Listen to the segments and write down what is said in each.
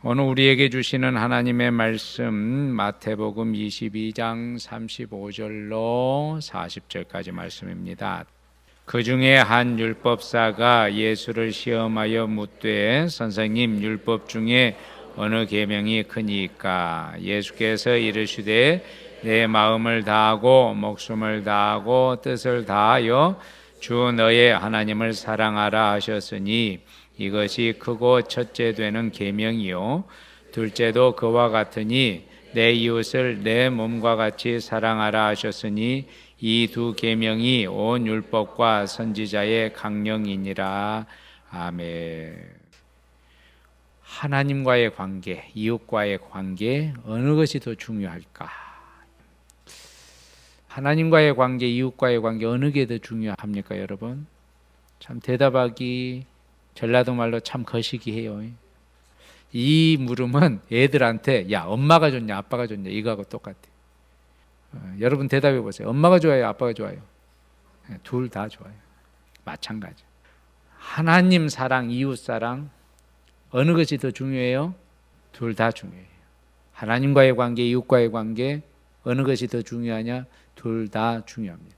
오늘 우리에게 주시는 하나님의 말씀 마태복음 22장 35절로 40절까지 말씀입니다. 그 중에 한 율법사가 예수를 시험하여 묻되 선생님, 율법 중에 어느 계명이 크니까? 예수께서 이르시되 내 마음을 다하고 목숨을 다하고 뜻을 다하여 주 너의 하나님을 사랑하라 하셨으니 이것이 크고 첫째 되는 계명이요 둘째도 그와 같으니 내 이웃을 내 몸과 같이 사랑하라 하셨으니 이 두 계명이 온 율법과 선지자의 강령이니라. 아멘. 하나님과의 관계, 이웃과의 관계, 어느 것이 더 중요할까? 하나님과의 관계, 이웃과의 관계, 어느 게 더 중요합니까, 여러분? 참 대답하기 전라도 말로 참 거시기해요. 이 물음은 애들한테 야, 엄마가 좋냐 아빠가 좋냐 이거하고 똑같아요. 여러분 대답해 보세요. 엄마가 좋아요 아빠가 좋아요? 둘 다 좋아요. 마찬가지. 하나님 사랑, 이웃 사랑 어느 것이 더 중요해요? 둘 다 중요해요. 하나님과의 관계, 이웃과의 관계 어느 것이 더 중요하냐? 둘 다 중요합니다.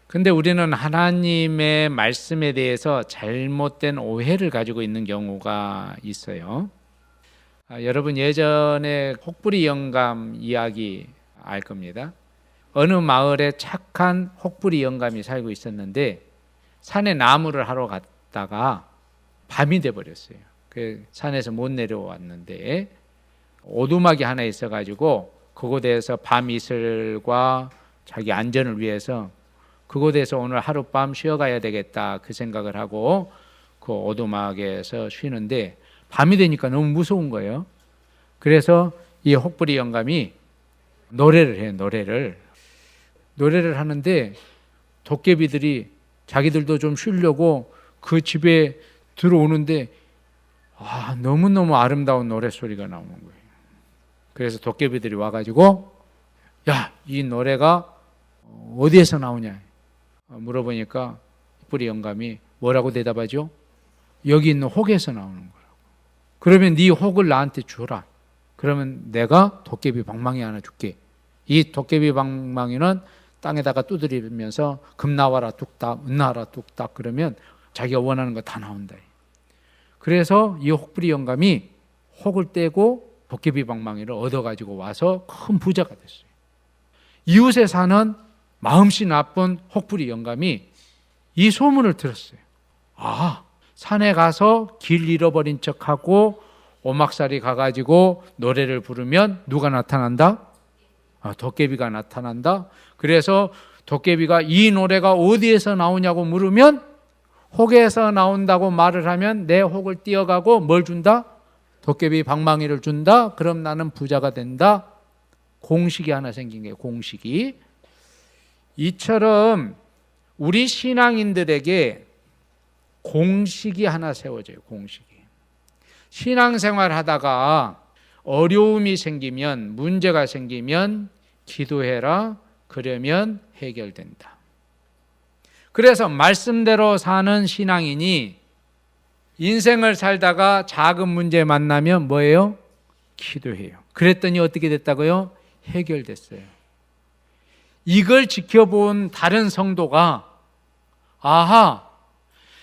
근데 우리는 하나님의 말씀에 대해서 잘못된 오해를 가지고 있는 경우가 있어요. 여러분 예전에 혹부리 영감 이야기 알 겁니다. 어느 마을에 착한 혹부리 영감이 살고 있었는데 산에 나무를 하러 갔다가 밤이 돼버렸어요. 그 산에서 못 내려왔는데 오두막이 하나 있어가지고 그곳에서 밤 이슬과 자기 안전을 위해서 그곳에서 오늘 하룻밤 쉬어가야 되겠다 그 생각을 하고 그 오두막에서 쉬는데 밤이 되니까 너무 무서운 거예요. 그래서 이 혹부리 영감이 노래를 해요. 노래를 하는데 도깨비들이 자기들도 좀 쉬려고 그 집에 들어오는데 너무너무 아름다운 노래소리가 나오는 거예요. 그래서 도깨비들이 와가지고 야, 이 노래가 어디에서 나오냐 물어보니까 혹부리 영감이 뭐라고 대답하죠? 여기 있는 혹에서 나오는 거라고. 그러면 네 혹을 나한테 주라. 그러면 내가 도깨비 방망이 하나 줄게. 이 도깨비 방망이는 땅에다가 두드리면서 금 나와라 뚝딱, 은 나와라 뚝딱 그러면 자기가 원하는 거 다 나온다. 그래서 이 혹부리 영감이 혹을 떼고 도깨비 방망이를 얻어가지고 와서 큰 부자가 됐어요. 이웃에 사는 마음씨 나쁜 혹부리 영감이 이 소문을 들었어요. 산에 가서 길 잃어버린 척하고 오막살이 가가지고 노래를 부르면 누가 나타난다? 도깨비가 나타난다. 그래서 도깨비가 이 노래가 어디에서 나오냐고 물으면 혹에서 나온다고 말을 하면 내 혹을 띄어가고 뭘 준다? 도깨비 방망이를 준다. 그럼 나는 부자가 된다. 공식이 하나 생긴 거예요. 공식이. 이처럼 우리 신앙인들에게 공식이 하나 세워져요. 공식이. 신앙생활 하다가 어려움이 생기면, 문제가 생기면 기도해라. 그러면 해결된다. 그래서 말씀대로 사는 신앙인이 인생을 살다가 작은 문제 만나면 뭐예요? 기도해요. 그랬더니 어떻게 됐다고요? 해결됐어요. 이걸 지켜본 다른 성도가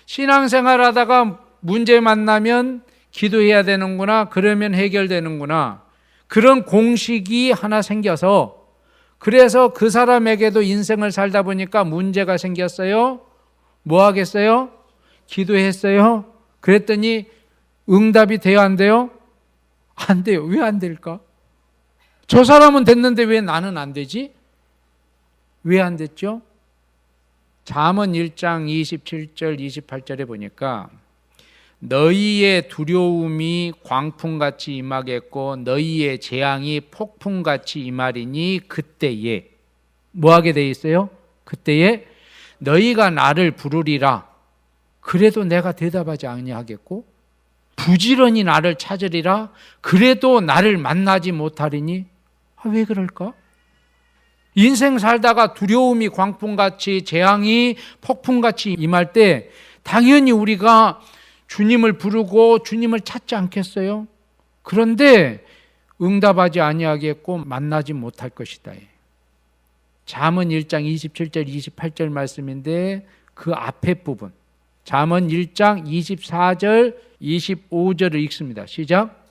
신앙생활 하다가 문제 만나면 기도해야 되는구나. 그러면 해결되는구나. 그런 공식이 하나 생겨서 그래서 그 사람에게도 인생을 살다 보니까 문제가 생겼어요. 뭐 하겠어요? 기도했어요. 그랬더니 응답이 돼요? 안 돼요? 안 돼요. 왜 안 될까? 저 사람은 됐는데 왜 나는 안 되지? 왜 안 됐죠? 잠언 1장 27절 28절에 보니까 너희의 두려움이 광풍같이 임하겠고 너희의 재앙이 폭풍같이 임하리니 그때에 뭐 하게 돼 있어요? 그때에 너희가 나를 부르리라. 그래도 내가 대답하지 아니하겠고 부지런히 나를 찾으리라. 그래도 나를 만나지 못하리니 왜 그럴까? 인생 살다가 두려움이 광풍같이 재앙이 폭풍같이 임할 때 당연히 우리가 주님을 부르고 주님을 찾지 않겠어요? 그런데 응답하지 아니하겠고 만나지 못할 것이다. 잠언 1장 27절 28절 말씀인데 그 앞에 부분 잠언 1장 24절 25절을 읽습니다. 시작.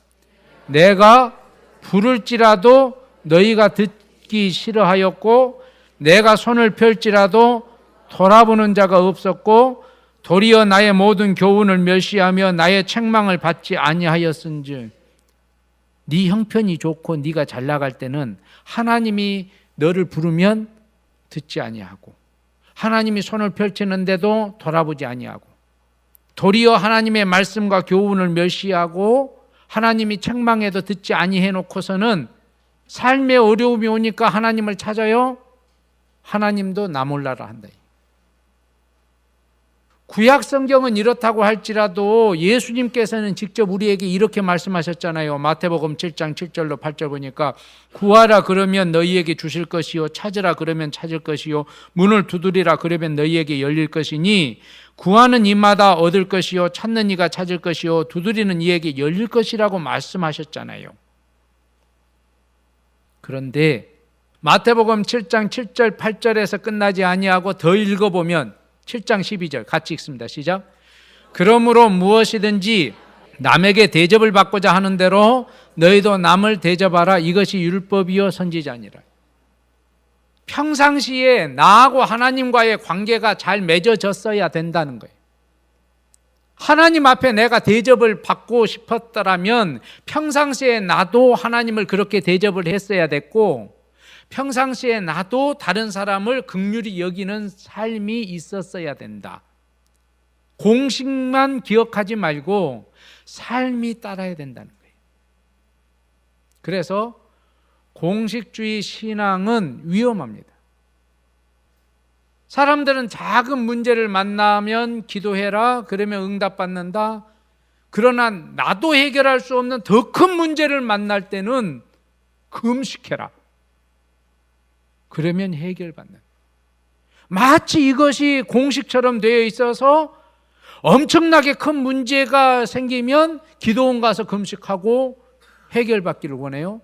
내가 부를지라도 너희가 듣기 싫어하였고 내가 손을 펼지라도 돌아보는 자가 없었고 도리어 나의 모든 교훈을 멸시하며 나의 책망을 받지 아니하였은즉. 네 형편이 좋고 네가 잘 나갈 때는 하나님이 너를 부르면 듣지 아니하고 하나님이 손을 펼치는데도 돌아보지 아니하고 도리어 하나님의 말씀과 교훈을 멸시하고 하나님이 책망해도 듣지 아니해 놓고서는 삶의 어려움이 오니까 하나님을 찾아요. 하나님도 나 몰라라 한다. 구약 성경은 이렇다고 할지라도 예수님께서는 직접 우리에게 이렇게 말씀하셨잖아요. 마태복음 7장 7절로 8절 보니까 구하라 그러면 너희에게 주실 것이요 찾으라 그러면 찾을 것이요 문을 두드리라 그러면 너희에게 열릴 것이니 구하는 이마다 얻을 것이요 찾는 이가 찾을 것이요 두드리는 이에게 열릴 것이라고 말씀하셨잖아요. 그런데 마태복음 7장 7절 8절에서 끝나지 아니하고 더 읽어보면 7장 12절 같이 읽습니다. 시작. 그러므로 무엇이든지 남에게 대접을 받고자 하는 대로 너희도 남을 대접하라. 이것이 율법이요 선지자니라. 평상시에 나하고 하나님과의 관계가 잘 맺어졌어야 된다는 거예요. 하나님 앞에 내가 대접을 받고 싶었더라면 평상시에 나도 하나님을 그렇게 대접을 했어야 됐고 평상시에 나도 다른 사람을 긍휼히 여기는 삶이 있었어야 된다. 공식만 기억하지 말고 삶이 따라야 된다는 거예요. 그래서 공식주의 신앙은 위험합니다. 사람들은 작은 문제를 만나면 기도해라 그러면 응답받는다. 그러나 나도 해결할 수 없는 더 큰 문제를 만날 때는 금식해라 그러면 해결받는. 마치 이것이 공식처럼 되어 있어서 엄청나게 큰 문제가 생기면 기도원 가서 금식하고 해결받기를 원해요.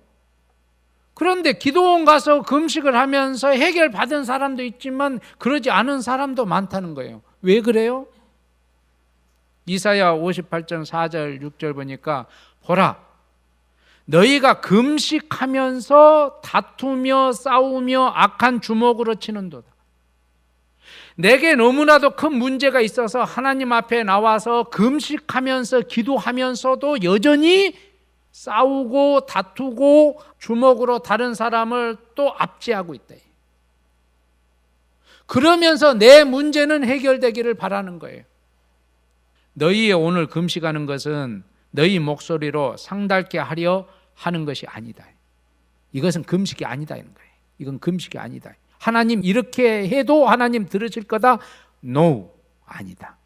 그런데 기도원 가서 금식을 하면서 해결받은 사람도 있지만 그러지 않은 사람도 많다는 거예요. 왜 그래요? 이사야 58장 4절 6절 보니까 보라 너희가 금식하면서 다투며 싸우며 악한 주먹으로 치는도다. 내게 너무나도 큰 문제가 있어서 하나님 앞에 나와서 금식하면서 기도하면서도 여전히 싸우고 다투고 주먹으로 다른 사람을 또 압제하고 있다. 그러면서 내 문제는 해결되기를 바라는 거예요. 너희의 오늘 금식하는 것은 너희 목소리로 상달게 하려 하는 것이 아니다. 이것은 금식이 아니다 이런 거예요. 이건 금식이 아니다. 하나님 이렇게 해도 하나님 들으실 거다? No, 아니다.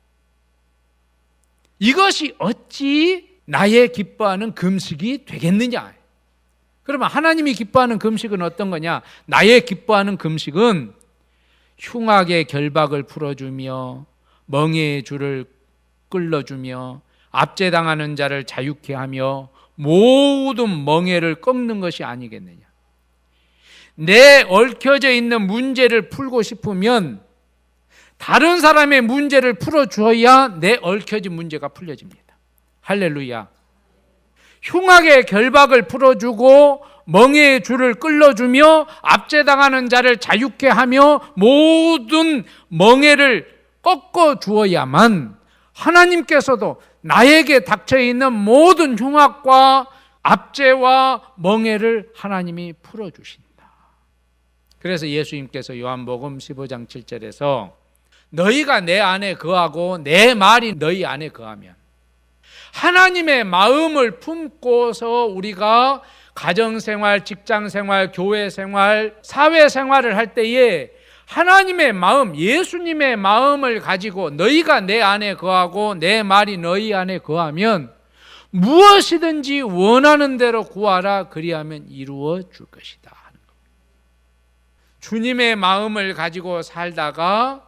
이것이 어찌 나의 기뻐하는 금식이 되겠느냐? 그러면 하나님이 기뻐하는 금식은 어떤 거냐? 나의 기뻐하는 금식은 흉악의 결박을 풀어주며 멍에의 줄을 끌어주며 압제당하는 자를 자유케 하며 모든 멍에를 꺾는 것이 아니겠느냐. 내 얽혀져 있는 문제를 풀고 싶으면 다른 사람의 문제를 풀어줘야 내 얽혀진 문제가 풀려집니다. 할렐루야. 흉악의 결박을 풀어주고 멍에의 줄을 끌어주며 압제당하는 자를 자유케 하며 모든 멍에를 꺾어주어야만 하나님께서도 나에게 닥쳐있는 모든 흉악과 압제와 멍에를 하나님이 풀어주신다. 그래서 예수님께서 요한복음 15장 7절에서 너희가 내 안에 거하고 내 말이 너희 안에 거하면, 하나님의 마음을 품고서 우리가 가정생활, 직장생활, 교회생활, 사회생활을 할 때에 하나님의 마음, 예수님의 마음을 가지고 너희가 내 안에 거하고 내 말이 너희 안에 거하면 무엇이든지 원하는 대로 구하라 그리하면 이루어 줄 것이다 하는 겁니다. 주님의 마음을 가지고 살다가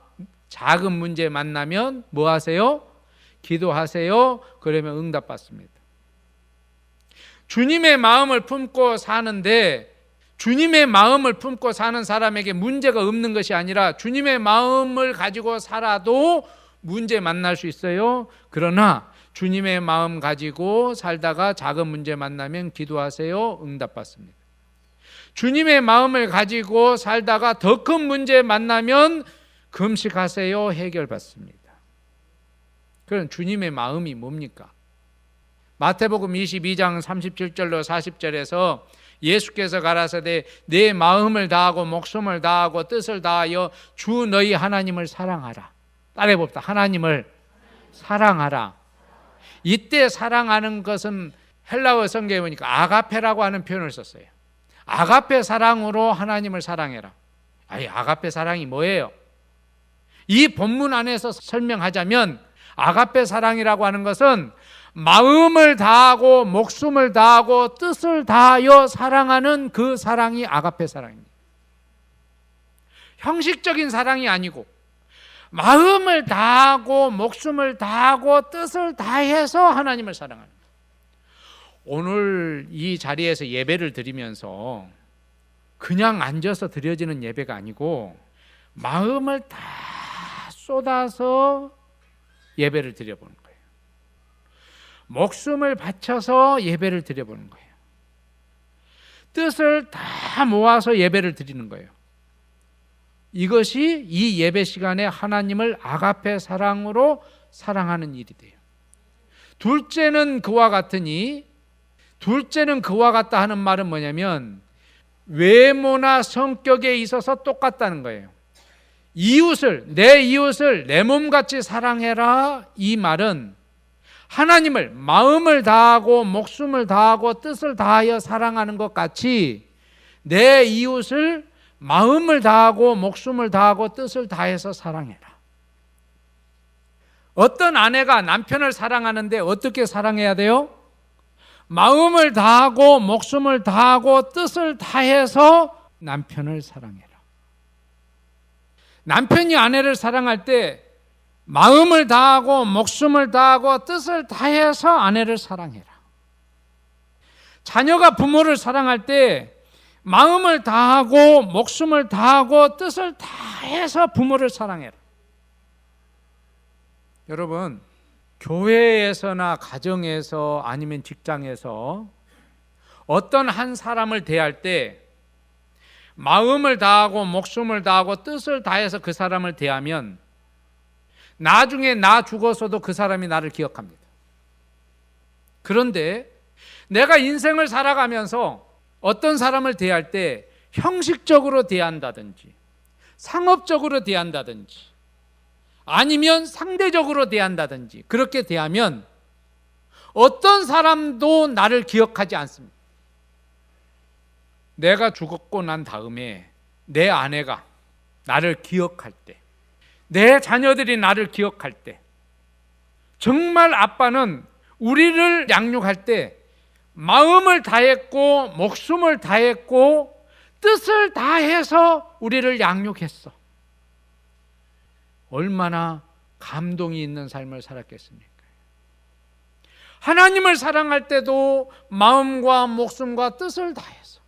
작은 문제 만나면 뭐 하세요? 기도하세요. 그러면 응답받습니다. 주님의 마음을 품고 사는데, 주님의 마음을 품고 사는 사람에게 문제가 없는 것이 아니라 주님의 마음을 가지고 살아도 문제 만날 수 있어요. 그러나 주님의 마음 가지고 살다가 작은 문제 만나면 기도하세요. 응답받습니다. 주님의 마음을 가지고 살다가 더 큰 문제 만나면 금식하세요. 해결받습니다. 그럼 주님의 마음이 뭡니까? 마태복음 22장 37절로 40절에서 예수께서 가라사대 내 마음을 다하고 목숨을 다하고 뜻을 다하여 주 너희 하나님을 사랑하라. 따라해봅시다. 하나님을 사랑하라. 이때 사랑하는 것은 헬라어 성경에 보니까 아가페라고 하는 표현을 썼어요. 아가페 사랑으로 하나님을 사랑해라. 아니, 아가페 사랑이 뭐예요? 이 본문 안에서 설명하자면 아가페 사랑이라고 하는 것은 마음을 다하고 목숨을 다하고 뜻을 다하여 사랑하는 그 사랑이 아가페 사랑입니다. 형식적인 사랑이 아니고 마음을 다하고 목숨을 다하고 뜻을 다해서 하나님을 사랑하는 거예요. 오늘 이 자리에서 예배를 드리면서 그냥 앉아서 드려지는 예배가 아니고 마음을 다 쏟아서 예배를 드려보는 거예요. 목숨을 바쳐서 예배를 드려보는 거예요. 뜻을 다 모아서 예배를 드리는 거예요. 이것이 이 예배 시간에 하나님을 아가페 사랑으로 사랑하는 일이 돼요. 둘째는 그와 같으니, 둘째는 그와 같다 하는 말은 뭐냐면 외모나 성격에 있어서 똑같다는 거예요. 이웃을, 내 이웃을 내 몸같이 사랑해라. 이 말은 하나님을 마음을 다하고 목숨을 다하고 뜻을 다하여 사랑하는 것 같이 내 이웃을 마음을 다하고 목숨을 다하고 뜻을 다해서 사랑해라. 어떤 아내가 남편을 사랑하는데 어떻게 사랑해야 돼요? 마음을 다하고 목숨을 다하고 뜻을 다해서 남편을 사랑해라. 남편이 아내를 사랑할 때 마음을 다하고 목숨을 다하고 뜻을 다해서 아내를 사랑해라. 자녀가 부모를 사랑할 때 마음을 다하고 목숨을 다하고 뜻을 다해서 부모를 사랑해라. 여러분, 교회에서나 가정에서 아니면 직장에서 어떤 한 사람을 대할 때 마음을 다하고 목숨을 다하고 뜻을 다해서 그 사람을 대하면 나중에 나 죽어서도 그 사람이 나를 기억합니다. 그런데 내가 인생을 살아가면서 어떤 사람을 대할 때 형식적으로 대한다든지 상업적으로 대한다든지 아니면 상대적으로 대한다든지 그렇게 대하면 어떤 사람도 나를 기억하지 않습니다. 내가 죽었고 난 다음에 내 아내가 나를 기억할 때, 내 자녀들이 나를 기억할 때, 정말 아빠는 우리를 양육할 때 마음을 다했고 목숨을 다했고 뜻을 다해서 우리를 양육했어. 얼마나 감동이 있는 삶을 살았겠습니까? 하나님을 사랑할 때도 마음과 목숨과 뜻을 다해서,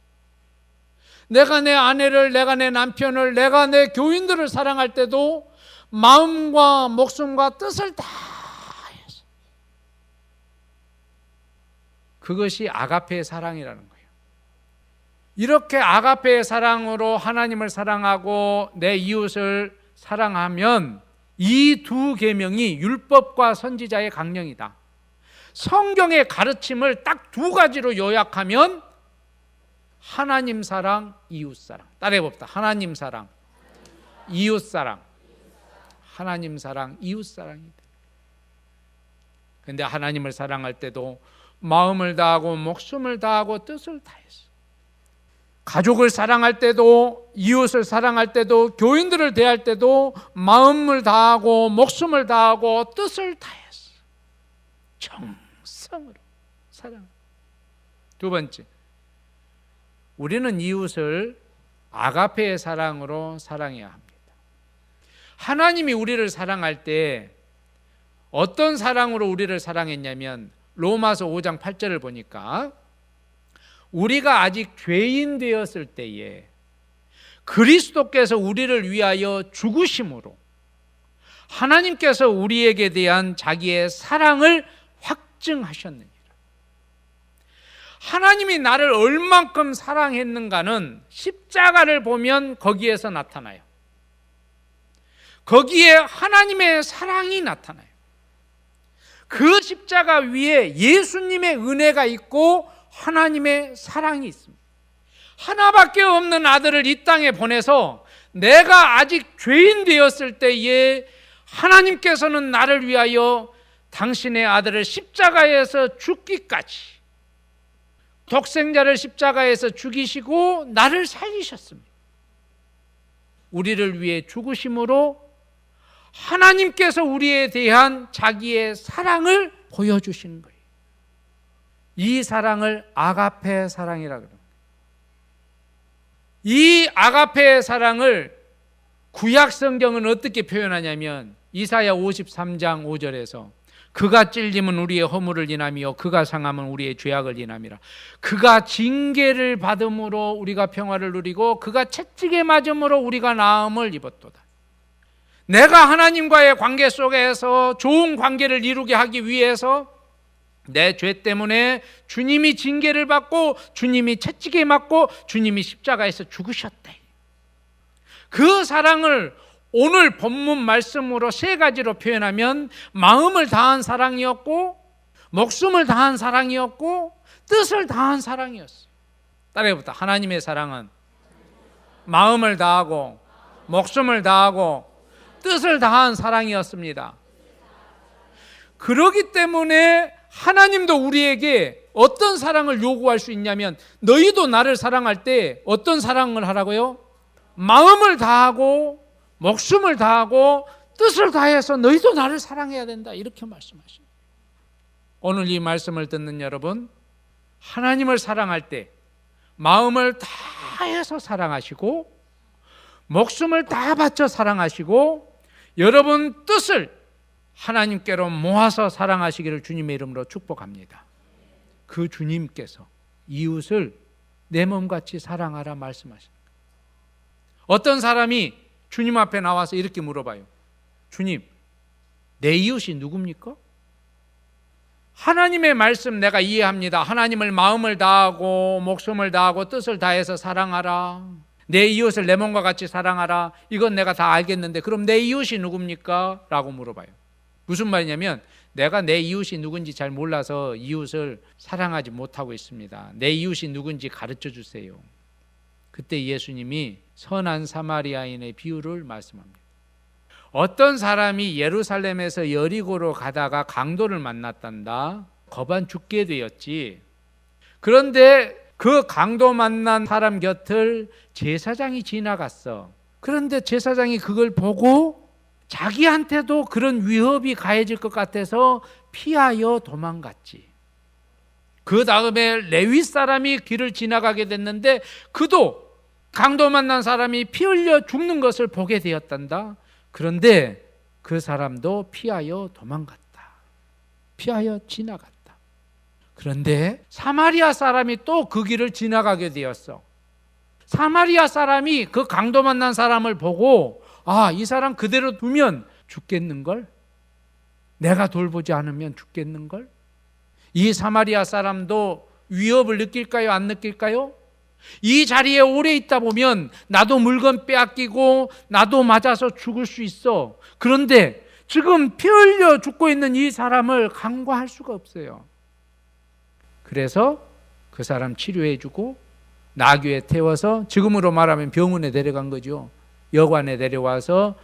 내가 내 아내를, 내가 내 남편을, 내가 내 교인들을 사랑할 때도 마음과 목숨과 뜻을 다해서, 그것이 아가페의 사랑이라는 거예요. 이렇게 아가페의 사랑으로 하나님을 사랑하고 내 이웃을 사랑하면 이 두 계명이 율법과 선지자의 강령이다. 성경의 가르침을 딱 두 가지로 요약하면 하나님 사랑, 이웃 사랑. 따라해 봅시다. 하나님 사랑, 이웃 사랑. 하나님 사랑, 이웃 사랑이다. 그런데 하나님을 사랑할 때도 마음을 다하고 목숨을 다하고 뜻을 다해서, 가족을 사랑할 때도 이웃을 사랑할 때도 교인들을 대할 때도 마음을 다하고 목숨을 다하고 뜻을 다해서 정성으로 사랑. 두 번째, 우리는 이웃을 아가페의 사랑으로 사랑해야 합니다. 하나님이 우리를 사랑할 때 어떤 사랑으로 우리를 사랑했냐면 로마서 5장 8절을 보니까 우리가 아직 죄인 되었을 때에 그리스도께서 우리를 위하여 죽으심으로 하나님께서 우리에게 대한 자기의 사랑을 확증하셨느니라. 하나님이 나를 얼만큼 사랑했는가는 십자가를 보면 거기에서 나타나요. 거기에 하나님의 사랑이 나타나요. 그 십자가 위에 예수님의 은혜가 있고 하나님의 사랑이 있습니다. 하나밖에 없는 아들을 이 땅에 보내서 내가 아직 죄인 되었을 때에 하나님께서는 나를 위하여 당신의 아들을 십자가에서 죽기까지, 독생자를 십자가에서 죽이시고 나를 살리셨습니다. 우리를 위해 죽으심으로 하나님께서 우리에 대한 자기의 사랑을 보여주시는 거예요. 이 사랑을 아가페 사랑이라고 합니다. 이 아가페 사랑을 구약 성경은 어떻게 표현하냐면 이사야 53장 5절에서 그가 찔림은 우리의 허물을 인하며 그가 상함은 우리의 죄악을 인함이라. 그가 징계를 받음으로 우리가 평화를 누리고 그가 채찍에 맞음으로 우리가 나음을 입었도다. 내가 하나님과의 관계 속에서 좋은 관계를 이루게 하기 위해서 내 죄 때문에 주님이 징계를 받고 주님이 채찍에 맞고 주님이 십자가에서 죽으셨대. 그 사랑을 오늘 본문 말씀으로 세 가지로 표현하면 마음을 다한 사랑이었고, 목숨을 다한 사랑이었고, 뜻을 다한 사랑이었어요. 따라해보다. 하나님의 사랑은 마음을 다하고 목숨을 다하고 뜻을 다한 사랑이었습니다. 그렇기 때문에 하나님도 우리에게 어떤 사랑을 요구할 수 있냐면, 너희도 나를 사랑할 때 어떤 사랑을 하라고요? 마음을 다하고 목숨을 다하고 뜻을 다해서 너희도 나를 사랑해야 된다, 이렇게 말씀하십니다. 오늘 이 말씀을 듣는 여러분, 하나님을 사랑할 때 마음을 다해서 사랑하시고 목숨을 다 바쳐 사랑하시고 여러분 뜻을 하나님께로 모아서 사랑하시기를 주님의 이름으로 축복합니다. 그 주님께서 이웃을 내 몸같이 사랑하라 말씀하십니다. 어떤 사람이 주님 앞에 나와서 이렇게 물어봐요. 주님, 내 이웃이 누굽니까? 하나님의 말씀 내가 이해합니다. 하나님을 마음을 다하고 목숨을 다하고 뜻을 다해서 사랑하라, 내 이웃을 내 몸과 같이 사랑하라, 이건 내가 다 알겠는데 그럼 내 이웃이 누굽니까? 라고 물어봐요. 무슨 말이냐면 내가 내 이웃이 누군지 잘 몰라서 이웃을 사랑하지 못하고 있습니다. 내 이웃이 누군지 가르쳐 주세요. 그때 예수님이 선한 사마리아인의 비유를 말씀합니다. 어떤 사람이 예루살렘에서 여리고로 가다가 강도를 만났단다. 거반 죽게 되었지. 그런데 그 강도 만난 사람 곁을 제사장이 지나갔어. 그런데 제사장이 그걸 보고 자기한테도 그런 위협이 가해질 것 같아서 피하여 도망갔지. 그 다음에 레위 사람이 길을 지나가게 됐는데 그도 강도 만난 사람이 피 흘려 죽는 것을 보게 되었단다. 그런데 그 사람도 피하여 도망갔다. 피하여 지나갔다. 그런데 사마리아 사람이 또 그 길을 지나가게 되었어. 사마리아 사람이 그 강도 만난 사람을 보고 이 사람 그대로 두면 죽겠는걸? 내가 돌보지 않으면 죽겠는걸? 이 사마리아 사람도 위협을 느낄까요? 안 느낄까요? 이 자리에 오래 있다 보면 나도 물건 빼앗기고 나도 맞아서 죽을 수 있어. 그런데 지금 피 흘려 죽고 있는 이 사람을 간과할 수가 없어요. 그래서 그 사람 치료해주고 나귀에 태워서, 지금으로 말하면 병원에 데려간 거죠. 여관에 데려와서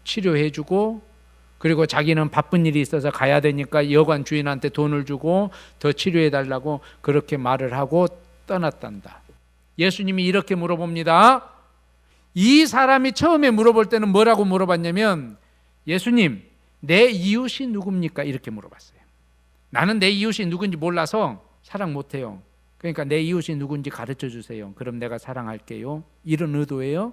치료해주고, 그리고 자기는 바쁜 일이 있어서 가야 되니까 여관 주인한테 돈을 주고 더 치료해달라고 그렇게 말을 하고 떠났단다. 예수님이 이렇게 물어봅니다. 이 사람이 처음에 물어볼 때는 뭐라고 물어봤냐면, 예수님, 내 이웃이 누굽니까? 이렇게 물어봤어요. 나는 내 이웃이 누군지 몰라서 사랑 못해요. 그러니까 내 이웃이 누군지 가르쳐 주세요. 그럼 내가 사랑할게요. 이런 의도예요.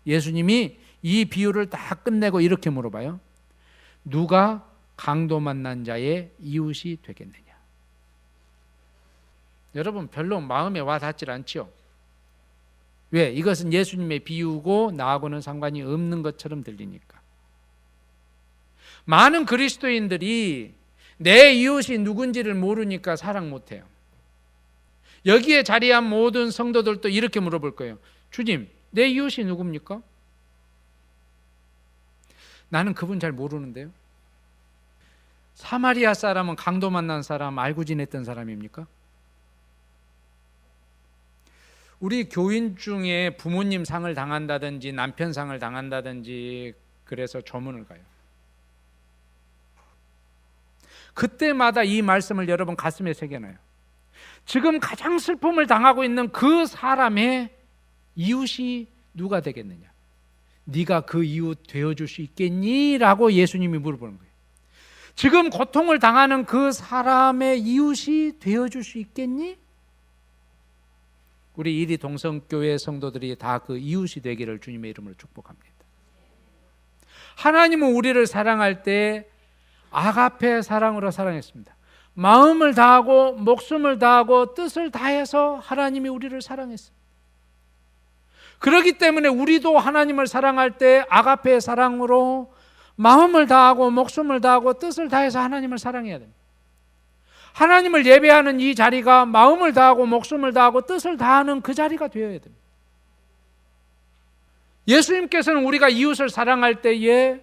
예수님이 이 비유를 다 끝내고 이렇게 물어봐요. 누가 강도 만난 자의 이웃이 되겠느냐? 여러분 별로 마음에 와 닿질 않죠? 왜? 이것은 예수님의 비유고 나하고는 상관이 없는 것처럼 들리니까. 많은 그리스도인들이 내 이웃이 누군지를 모르니까 사랑 못해요. 여기에 자리한 모든 성도들도 이렇게 물어볼 거예요. 주님, 내 이웃이 누굽니까? 나는 그분 잘 모르는데요. 사마리아 사람은 강도 만난 사람, 알고 지냈던 사람입니까? 우리 교인 중에 부모님 상을 당한다든지 남편 상을 당한다든지 그래서 조문을 가요. 그때마다 이 말씀을 여러분 가슴에 새겨놔요. 지금 가장 슬픔을 당하고 있는 그 사람의 이웃이 누가 되겠느냐? 네가 그 이웃 되어줄 수 있겠니? 라고 예수님이 물어보는 거예요. 지금 고통을 당하는 그 사람의 이웃이 되어줄 수 있겠니? 우리 이리 동성교회 성도들이 다 그 이웃이 되기를 주님의 이름으로 축복합니다. 하나님은 우리를 사랑할 때 아가페 사랑으로 사랑했습니다. 마음을 다하고 목숨을 다하고 뜻을 다해서 하나님이 우리를 사랑했습니다. 그렇기 때문에 우리도 하나님을 사랑할 때 아가페 사랑으로 마음을 다하고 목숨을 다하고 뜻을 다해서 하나님을 사랑해야 됩니다. 하나님을 예배하는 이 자리가 마음을 다하고 목숨을 다하고 뜻을 다하는 그 자리가 되어야 됩니다. 예수님께서는 우리가 이웃을 사랑할 때에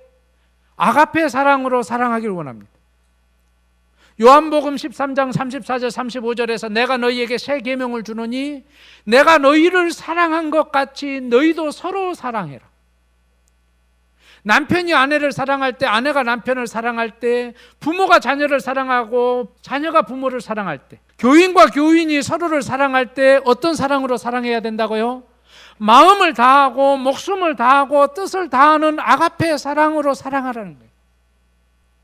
아가페 사랑으로 사랑하기를 원합니다. 요한복음 13장 34절 35절에서 내가 너희에게 새 계명을 주노니 내가 너희를 사랑한 것 같이 너희도 서로 사랑해라. 남편이 아내를 사랑할 때, 아내가 남편을 사랑할 때, 부모가 자녀를 사랑하고 자녀가 부모를 사랑할 때, 교인과 교인이 서로를 사랑할 때 어떤 사랑으로 사랑해야 된다고요? 마음을 다하고 목숨을 다하고 뜻을 다하는 아가페 사랑으로 사랑하라는 거예요.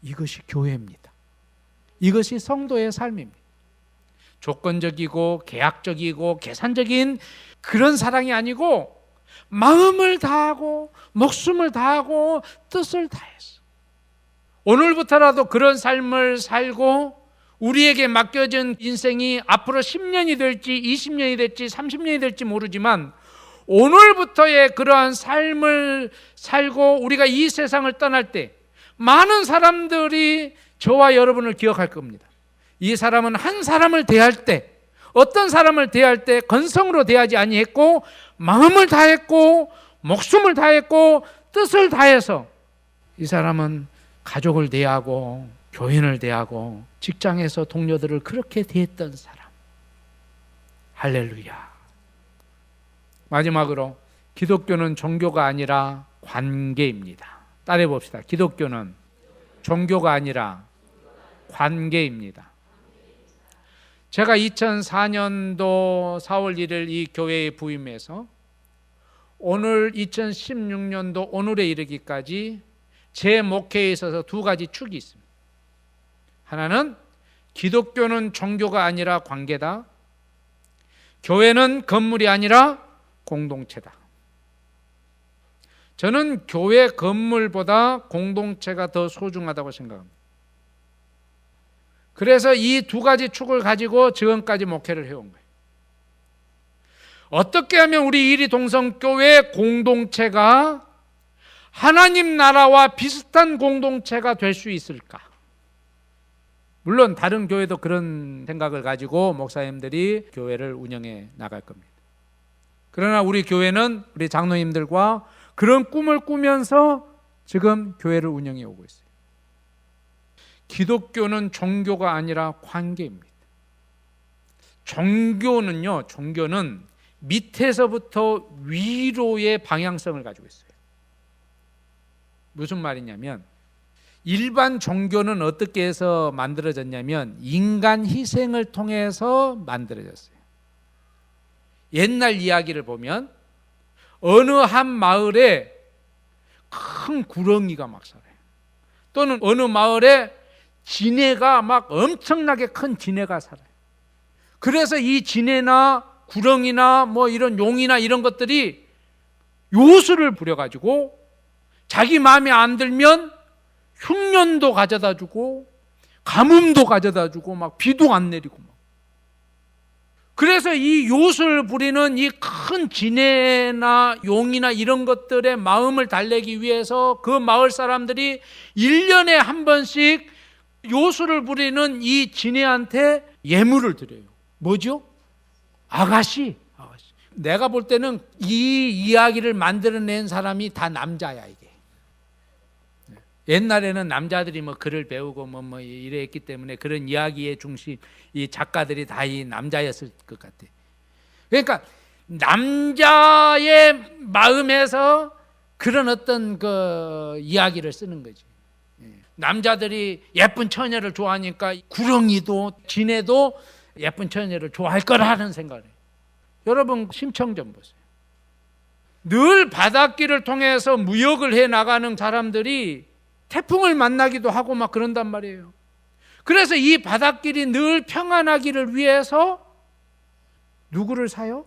이것이 교회입니다. 이것이 성도의 삶입니다. 조건적이고 계약적이고 계산적인 그런 사랑이 아니고 마음을 다하고 목숨을 다하고 뜻을 다해서 오늘부터라도 그런 삶을 살고 우리에게 맡겨진 인생이 앞으로 10년이 될지 20년이 될지 30년이 될지 모르지만 오늘부터의 그러한 삶을 살고 우리가 이 세상을 떠날 때 많은 사람들이 저와 여러분을 기억할 겁니다. 이 사람은 한 사람을 대할 때 어떤 사람을 대할 때 건성으로 대하지 아니했고 마음을 다했고 목숨을 다했고 뜻을 다해서 이 사람은 가족을 대하고 교인을 대하고 직장에서 동료들을 그렇게 대했던 사람. 할렐루야. 마지막으로 기독교는 종교가 아니라 관계입니다. 따라해 봅시다. 기독교는 종교가 아니라 관계입니다. 제가 2004년도 4월 1일 이 교회에 부임해서 오늘 2016년도 오늘에 이르기까지 제 목회에 있어서 두 가지 축이 있습니다. 하나는 기독교는 종교가 아니라 관계다. 교회는 건물이 아니라 공동체다. 저는 교회 건물보다 공동체가 더 소중하다고 생각합니다. 그래서 이 두 가지 축을 가지고 지금까지 목회를 해온 거예요. 어떻게 하면 우리 이리 동성교회 공동체가 하나님 나라와 비슷한 공동체가 될 수 있을까? 물론 다른 교회도 그런 생각을 가지고 목사님들이 교회를 운영해 나갈 겁니다. 그러나 우리 교회는 우리 장로님들과 그런 꿈을 꾸면서 지금 교회를 운영해 오고 있어요. 기독교는 종교가 아니라 관계입니다. 종교는 밑에서부터 위로의 방향성을 가지고 있어요. 무슨 말이냐면 일반 종교는 어떻게 해서 만들어졌냐면 인간 희생을 통해서 만들어졌어요. 옛날 이야기를 보면 어느 한 마을에 큰 구렁이가 막 살아요. 또는 어느 마을에 지네가 막 엄청나게 큰 지네가 살아요. 그래서 이 지네나 구렁이나 뭐 이런 용이나 이런 것들이 요술을 부려가지고 자기 마음에 안 들면 흉년도 가져다 주고 가뭄도 가져다 주고 막 비도 안 내리고 막. 그래서 이 요술 부리는 이 큰 지네나 용이나 이런 것들의 마음을 달래기 위해서 그 마을 사람들이 1년에 한 번씩 요술을 부리는 이 지네한테 예물을 드려요. 뭐죠? 아가씨. 내가 볼 때는 이 이야기를 만들어낸 사람이 다 남자야, 이게. 옛날에는 남자들이 뭐 글을 배우고 뭐 이랬기 때문에 그런 이야기의 중심, 이 작가들이 다 이 남자였을 것 같아. 그러니까 남자의 마음에서 그런 어떤 그 이야기를 쓰는 거지. 남자들이 예쁜 처녀를 좋아하니까 구렁이도 지네도 예쁜 처녀를 좋아할 거라는 생각을 해요. 여러분 심청 좀 보세요. 늘 바닷길을 통해서 무역을 해 나가는 사람들이 태풍을 만나기도 하고 막 그런단 말이에요. 그래서 이 바닷길이 늘 평안하기를 위해서 누구를 사요?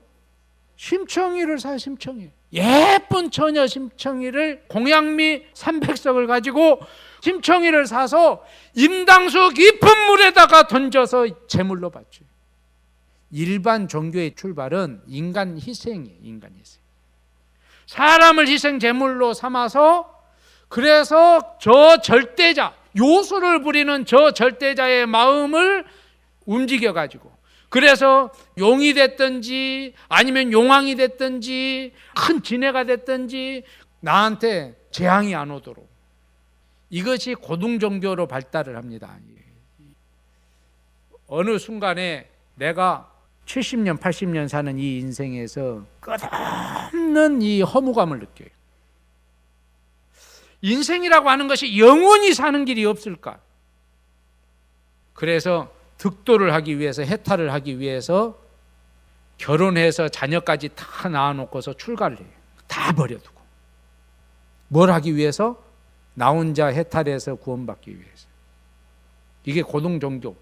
심청이를 사요. 심청이. 예쁜 처녀 심청이를 공양미 300석을 가지고 심청이를 사서 임당수 깊은 물에다가 던져서 제물로 바쳐요. 일반 종교의 출발은 인간 희생이에요. 인간 희생. 사람을 희생 제물로 삼아서 그래서 저 절대자, 요술을 부리는 저 절대자의 마음을 움직여 가지고 그래서 용이 됐든지 아니면 용왕이 됐든지 큰 지네가 됐든지 나한테 재앙이 안 오도록 이것이 고등 종교로 발달을 합니다. 어느 순간에 내가 70년, 80년 사는 이 인생에서 끝없는 이 허무감을 느껴요. 인생이라고 하는 것이 영원히 사는 길이 없을까? 그래서 득도를 하기 위해서, 해탈을 하기 위해서 결혼해서 자녀까지 다 낳아놓고서 출가를 해요. 다 버려두고. 뭘 하기 위해서? 나 혼자 해탈해서 구원받기 위해서. 이게 고등 종교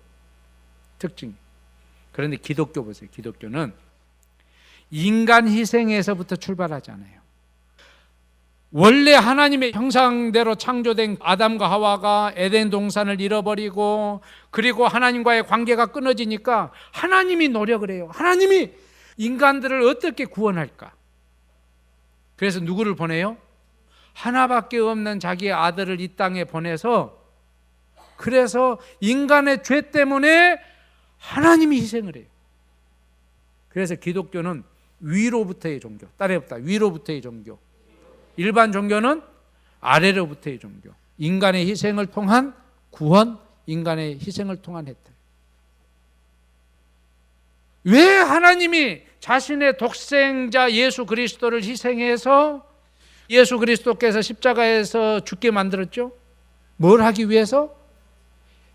특징이에요. 그런데 기독교 보세요. 기독교는 인간 희생에서부터 출발하지 않아요. 원래 하나님의 형상대로 창조된 아담과 하와가 에덴 동산을 잃어버리고 그리고 하나님과의 관계가 끊어지니까 하나님이 노력을 해요. 하나님이 인간들을 어떻게 구원할까? 그래서 누구를 보내요? 하나밖에 없는 자기의 아들을 이 땅에 보내서 그래서 인간의 죄 때문에 하나님이 희생을 해요. 그래서 기독교는 위로부터의 종교. 따라해봅시다. 위로부터의 종교. 일반 종교는 아래로부터의 종교. 인간의 희생을 통한 구원, 인간의 희생을 통한 혜택. 왜 하나님이 자신의 독생자 예수 그리스도를 희생해서 예수 그리스도께서 십자가에서 죽게 만들었죠? 뭘 하기 위해서?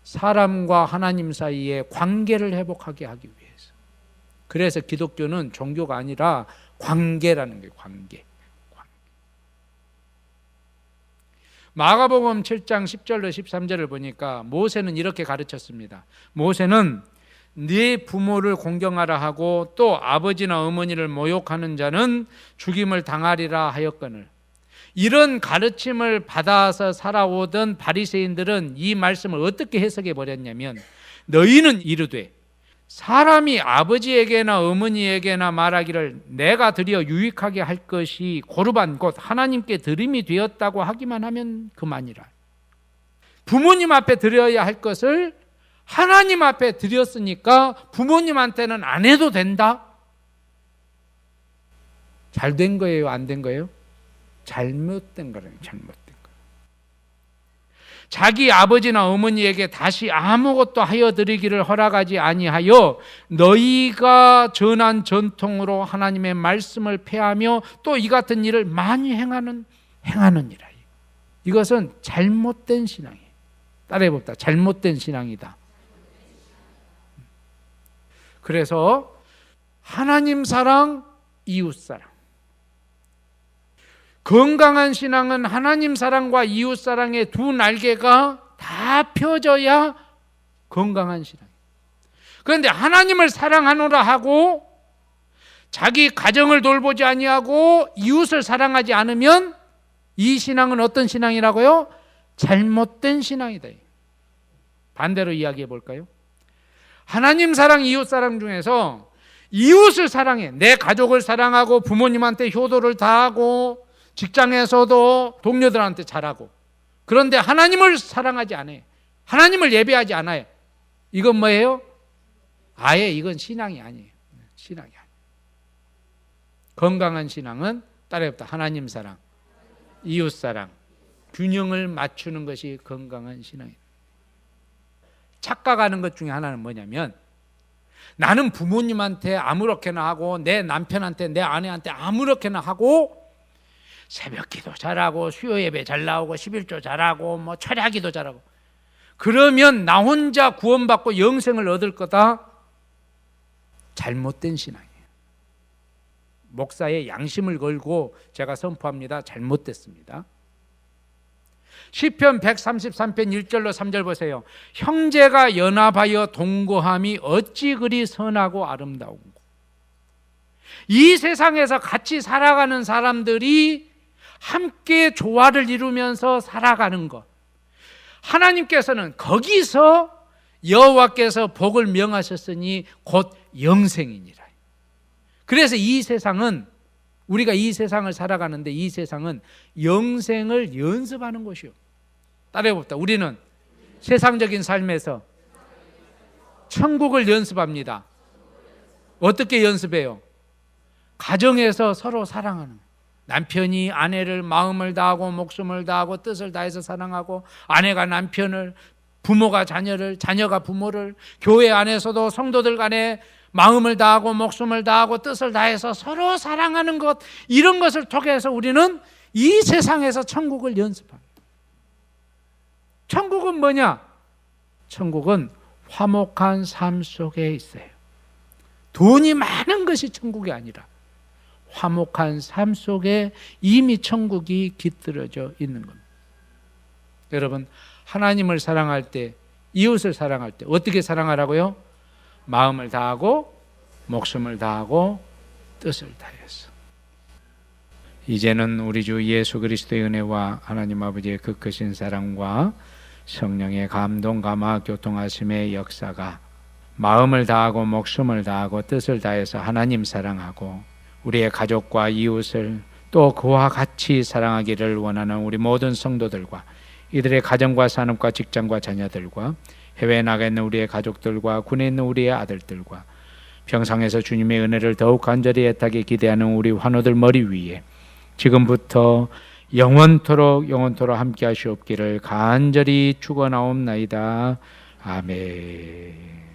사람과 하나님 사이의 관계를 회복하게 하기 위해서. 그래서 기독교는 종교가 아니라 관계라는 거예요. 관계. 마가복음 7장 10절로 13절을 보니까 모세는 이렇게 가르쳤습니다. 모세는 네 부모를 공경하라 하고 또 아버지나 어머니를 모욕하는 자는 죽임을 당하리라 하였거늘. 이런 가르침을 받아서 살아오던 바리새인들은 이 말씀을 어떻게 해석해 버렸냐면 너희는 이르되 사람이 아버지에게나 어머니에게나 말하기를 내가 드려 유익하게 할 것이 고르반 곧 하나님께 드림이 되었다고 하기만 하면 그만이라. 부모님 앞에 드려야 할 것을 하나님 앞에 드렸으니까 부모님한테는 안 해도 된다? 잘 된 거예요? 안 된 거예요? 잘못된 거라는 잘못된 거. 자기 아버지나 어머니에게 다시 아무것도 하여 드리기를 허락하지 아니하여 너희가 전한 전통으로 하나님의 말씀을 폐하며 또 이 같은 일을 많이 행하는 이라. 이것은 잘못된 신앙이에요. 따라해 봅시다. 잘못된 신앙이다. 그래서 하나님 사랑, 이웃 사랑. 건강한 신앙은 하나님 사랑과 이웃 사랑의 두 날개가 다 펴져야 건강한 신앙이에요. 그런데 하나님을 사랑하노라 하고 자기 가정을 돌보지 아니하고 이웃을 사랑하지 않으면 이 신앙은 어떤 신앙이라고요? 잘못된 신앙이다. 반대로 이야기해 볼까요? 하나님 사랑, 이웃 사랑 중에서 이웃을 사랑해. 내 가족을 사랑하고 부모님한테 효도를 다하고 직장에서도 동료들한테 잘하고. 그런데 하나님을 사랑하지 않아요. 하나님을 예배하지 않아요. 이건 뭐예요? 아예 이건 신앙이 아니에요. 신앙이 아니에요. 건강한 신앙은 따라해봅시다. 하나님 사랑, 이웃 사랑, 균형을 맞추는 것이 건강한 신앙이에요. 착각하는 것 중에 하나는 뭐냐면 나는 부모님한테 아무렇게나 하고 내 남편한테 내 아내한테 아무렇게나 하고 새벽 기도 잘하고 수요 예배 잘 나오고 11조 잘하고 뭐 철야기도 잘하고 그러면 나 혼자 구원받고 영생을 얻을 거다. 잘못된 신앙이에요. 목사의 양심을 걸고 제가 선포합니다. 잘못됐습니다. 시편 133편 1절로 3절 보세요. 형제가 연합하여 동거함이 어찌 그리 선하고 아름다운고. 이 세상에서 같이 살아가는 사람들이 함께 조화를 이루면서 살아가는 것, 하나님께서는 거기서 여호와께서 복을 명하셨으니 곧 영생이니라. 그래서 이 세상은, 우리가 이 세상을 살아가는데 이 세상은 영생을 연습하는 곳이요. 따라해봅시다. 우리는 세상적인 삶에서 천국을 연습합니다. 어떻게 연습해요? 가정에서 서로 사랑하는, 남편이 아내를 마음을 다하고 목숨을 다하고 뜻을 다해서 사랑하고, 아내가 남편을, 부모가 자녀를, 자녀가 부모를, 교회 안에서도 성도들 간에 마음을 다하고 목숨을 다하고 뜻을 다해서 서로 사랑하는 것, 이런 것을 통해서 우리는 이 세상에서 천국을 연습합니다. 천국은 뭐냐? 천국은 화목한 삶 속에 있어요. 돈이 많은 것이 천국이 아니라 화목한 삶 속에 이미 천국이 깃들어져 있는 겁니다. 여러분, 하나님을 사랑할 때, 이웃을 사랑할 때 어떻게 사랑하라고요? 마음을 다하고 목숨을 다하고 뜻을 다해서. 이제는 우리 주 예수 그리스도의 은혜와 하나님 아버지의 그 크신 사랑과 성령의 감동, 감화, 교통하심의 역사가 마음을 다하고 목숨을 다하고 뜻을 다해서 하나님 사랑하고 우리의 가족과 이웃을 또 그와 같이 사랑하기를 원하는 우리 모든 성도들과 이들의 가정과 산업과 직장과 자녀들과 해외에 나가 있는 우리의 가족들과 군에 있는 우리의 아들들과 평상에서 주님의 은혜를 더욱 간절히 애타게 기대하는 우리 환우들 머리 위에 지금부터 영원토록 함께 하시옵기를 간절히 축원하옵나이다. 아멘.